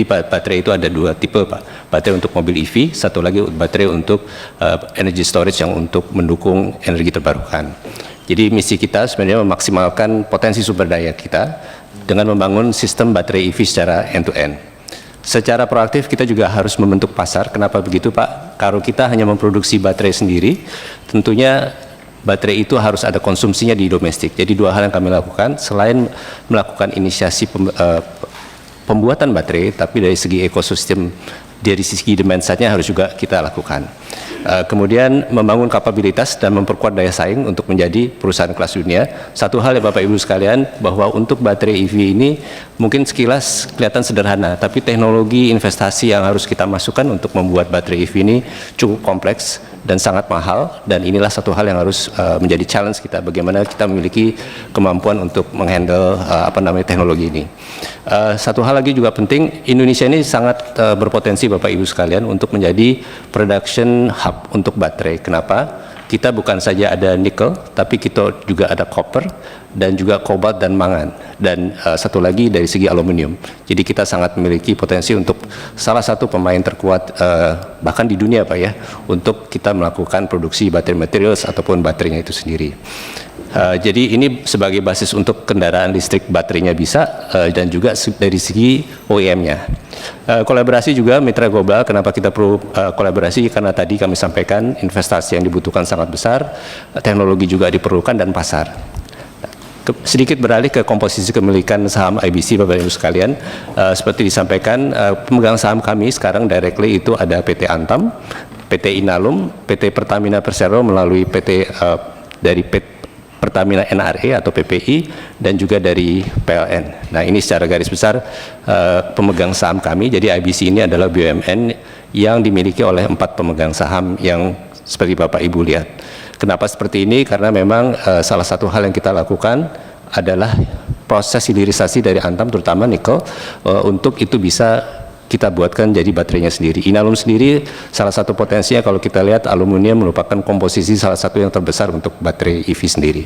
Baterai itu ada dua tipe, Pak. Baterai untuk mobil EV, satu lagi baterai untuk energy storage yang untuk mendukung energi terbarukan. Jadi misi kita sebenarnya memaksimalkan potensi sumber daya kita dengan membangun sistem baterai EV secara end-to-end. Secara proaktif kita juga harus membentuk pasar. Kenapa begitu, Pak? Kalau kita hanya memproduksi baterai sendiri, tentunya baterai itu harus ada konsumsinya di domestik. Jadi dua hal yang kami lakukan, selain melakukan inisiasi pembuatan baterai, tapi dari segi ekosistem, dari segi demand side-nya harus juga kita lakukan. Kemudian membangun kapabilitas dan memperkuat daya saing untuk menjadi perusahaan kelas dunia. Satu hal ya Bapak Ibu sekalian, bahwa untuk baterai EV ini mungkin sekilas kelihatan sederhana, tapi teknologi investasi yang harus kita masukkan untuk membuat baterai EV ini cukup kompleks dan sangat mahal, dan inilah satu hal yang harus menjadi challenge kita, bagaimana kita memiliki kemampuan untuk menghandle teknologi ini. Satu hal lagi juga penting, Indonesia ini sangat berpotensi Bapak Ibu sekalian untuk menjadi production hub untuk baterai. Kenapa? Kita bukan saja ada nikel, tapi kita juga ada copper dan juga kobalt dan mangan, dan satu lagi dari segi aluminium. Jadi kita sangat memiliki potensi untuk salah satu pemain terkuat bahkan di dunia, Pak ya, untuk kita melakukan produksi baterai materials ataupun baterainya itu sendiri. Jadi ini sebagai basis untuk kendaraan listrik baterainya bisa, dan juga dari segi OEM-nya. Kolaborasi juga mitra global. Kenapa kita perlu kolaborasi? Karena tadi kami sampaikan investasi yang dibutuhkan sangat besar, teknologi juga diperlukan, dan pasar. Sedikit beralih ke komposisi kepemilikan saham IBC, Bapak Ibu sekalian. Seperti disampaikan, pemegang saham kami sekarang directly itu ada PT Antam, PT Inalum, PT Pertamina Persero melalui dari Pertamina NRE atau PPI, dan juga dari PLN. Nah, ini secara garis besar pemegang saham kami. Jadi IBC ini adalah BUMN yang dimiliki oleh 4 pemegang saham yang seperti Bapak Ibu lihat. Kenapa seperti ini? Karena memang salah satu hal yang kita lakukan adalah proses hilirisasi dari Antam, terutama nikel, untuk itu bisa kita buatkan jadi baterainya sendiri. Inalum sendiri salah satu potensinya, kalau kita lihat, aluminium merupakan komposisi salah satu yang terbesar untuk baterai EV sendiri.